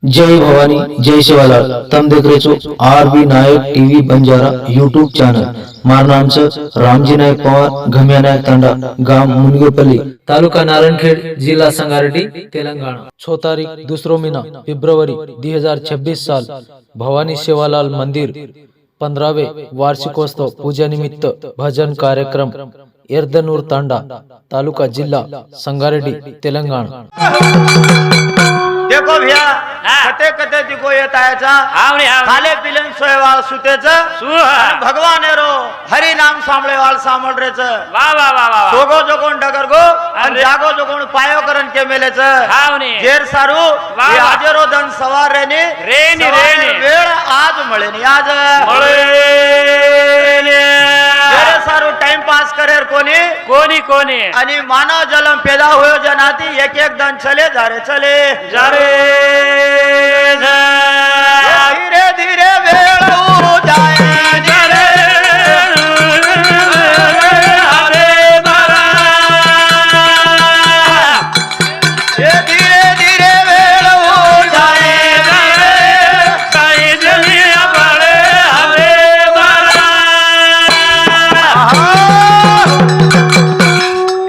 जय भवानी जय शिवालाल। तम देख रहे છો आरबी नायक टीवी बंजारा यूट्यूब चॅनल। મારું નામ છે રામજી નાયક પવાર, ઘમિયા નાયક તાંડા, ગામ મુનગેપલ્લી, તાલુકા નારણखेड, जिला संगारेड्डी, तेलंगाना। 6 तारीख 2 महीना फेब्रुवारी 2026 साल भवानी शिवालाल मंदिर 15वे वार्षिकोत्सव पूजा निमित्त भजन कार्यक्रम एर्दनूर तांडा, तालुका जिल्हा संगारेड्डी, तेलंगाना। देखो भैया कते कते दिको येत आयचा खाले पिलन सोयवाळ सुतेच भगवान रो हरि नाम सांभळे वाळ सांभळरेच वा वा वा वा सोगो जोगोन डगर गो आणि जागो जोगोन पायो करन के मेलेच जेर सारू ये आजरो धन सवार रेनी रेनी रेनी वेळ आज मळेनी आज मळेनी जेर सारू टाइम पास करेर कोणी कोणी कोणी आणि मानव जन्म पैदा होयो जनाती एक एक दन चले चले जरे धीरे धीरे वेळ जाए जरे हरे बाबा धीरे धीरे वेळ जाए काही जलिया पडे हरे बाबा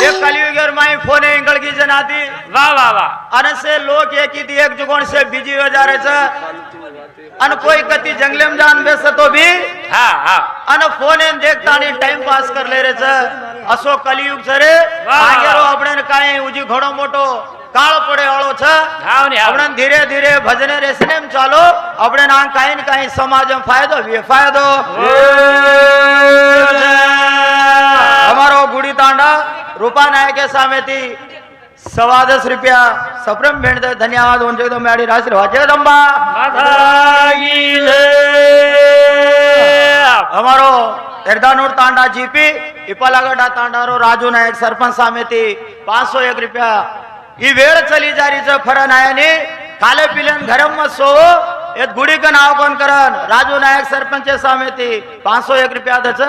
एक कलियुगर माई फोन इंगळ की जनाती वा वा वा अन से लोग एक जुगोण से बिजी हो जा रहे छ अन कोई कति जंगले में जान बेस तो भी हा हा अन फोन इन देखता नहीं टाइम पास कर ले रहे छ असो कलियुग छ रे आगेरो अपने काई उजी घणो मोटो काळ पडे वाळो छ आपण धीरे धीरे भजने रे सिनेम चालो आपण ना काई न काई समाज में फायदो भी फायदो हमारो गुड़ी तांडा रूपा नायक सामेती 10 रुपया सप्रम भेट धन्यवाद उनचे तो मॅडी आशीर्वाद जगदंबा हमारो एर्दानूर तांडा जीपी इपालागडा तांडारो राजू नायक सरपंच समिति 501 रुपया ही वेळ चली जारीच फरन आहे काले पिलन घरम मत सो एक गुडी का नाव कोण करन राजू नायक सरपंच समिति 501 रुपया दच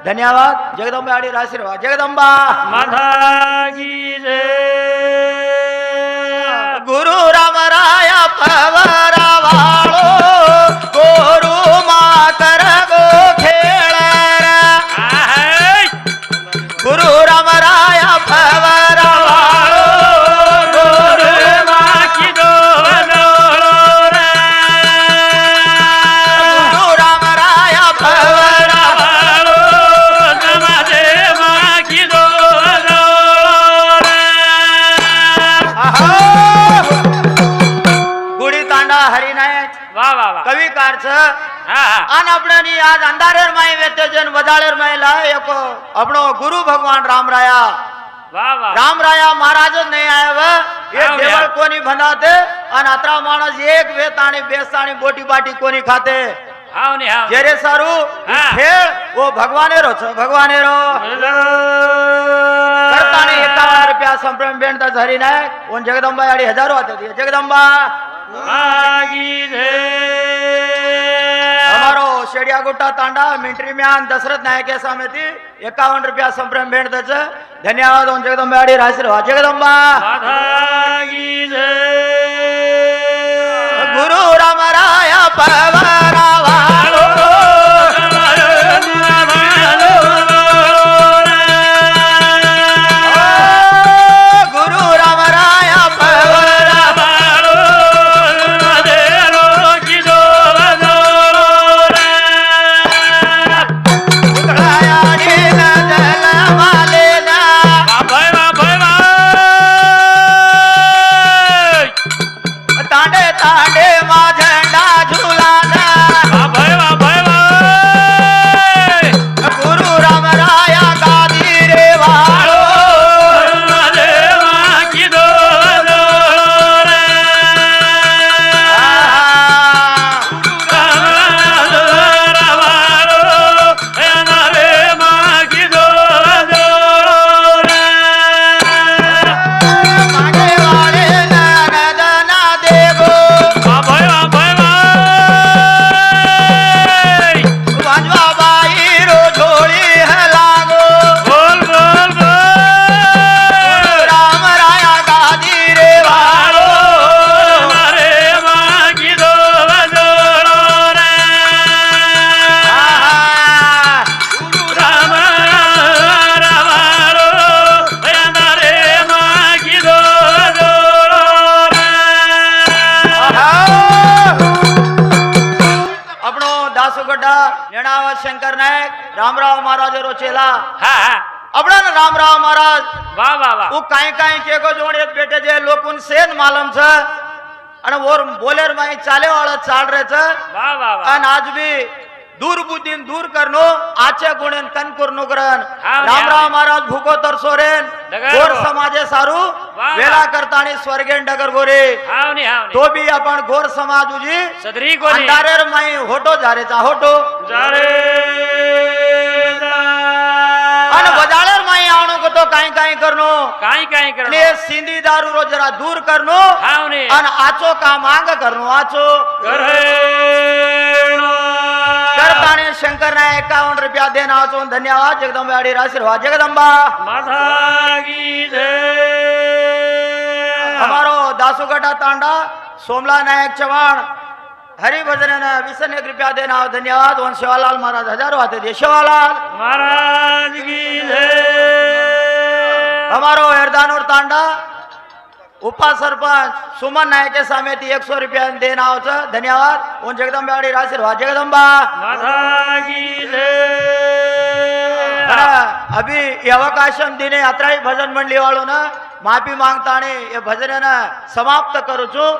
धन्यवाद जगदंबा आडी आशीर्वाद जगदंबा माता की जय गुरु राम राया पवरा वाळो गोरु मा कर गो खेळ गुरु राम राया पवरा वाळो गोरु मा की दोनोळो रे गुरु राम राया पवरा वाळो नमाजे मा की दोनोळो रे गुडी तांडा हरिनायक वा वा वा कविकार छ हा हा आन आपणी आज अंधारेर माई वेतेजन वदाळेर माई लाय एको आपणो गुरु भगवान रामराया वा वा रामराया महाराज नहीं आया व एक देवळ कोणी बनाते आणि अतरा माणस एक वेत आणि बेस आणि बोटी बाटी कोणी खाते हाव ने हाव जेरे सारू खेळ वो भगवानेरो छ भगवानेरो करताने 51 रुपया संप्रम बेंड दा हरी नायक ओन जगदंबा याडी हजारो आते दिए जगदंबा मागी जय हमारो शेडिया गुट्टा तांडा मिंट्री म्यान दशरथ नायक समिति 51 रुपया संप्रम भेट दच धन्यवाद ओन जगदंबा आडी आशीर्वाद जगदंबा माता की जय गुरु राम राया पवरा वाळो गुरु राम राया पवरा तांडे तांडे मा झंडा झुला दासुगड्डा नेणावा शंकर नायक रामराव महाराज रोचेला हा हा अपना रामराव महाराज वा वा वा वो काई काई के को जोड़ एक बेटे जे लोकुन सेन मालूम छ અને ઓર બોલેર માં ચાલે વાળા ચાલ રહે છે वा वा वा અને આજ भी दूर बुद्धीन दूर करनो आचे गुणेन कनकुर नुकरन हाँ, रामराव हाँ. महाराज भूको तरसोरेन डगर गोर गो. समाजे सारू वाह, वेला वाह. करतानी स्वर्गेन डगर गोरे हावनी हावनी तो भी अपन गोर समाज उजी सदरी कोणी अंधारेर माई होटो जारे चा होटो जारे અને બજાળેર માઈ આવણો को तो काई काई करनो काय काय અને करनो એ સિંધી દારૂ રો જરા दूर करनो हावनी અને આચો કામ આંગ करनो आचो करेणो करताने शंकर ने 51 रुपया देना आचो धन्यवाद जगदंबा आडी आशीर्वाद जगदंबा माथा की जय हमारो दासुगढ़ा तांडा सोमला नायक चवाण हरि भजन 20 रुपया देना धन्यवाद वन शिवालाल महाराज हजारों आते दे शिवालाल महाराज की जय हमारो हरदानोर तांडा उपा सरपंच सुमन नायक के सामेती 100 रुपया देना आवच धन्यवाद उन जगदंबा आडी आशीर्वाद जगदंबा माथा की जय અને અભી એ અવકાશમ દિને યાત્રાઈ ભજન મંડળી વાળો ને માફી માંગતા ને એ ભજન સમાપ્ત કરું છું।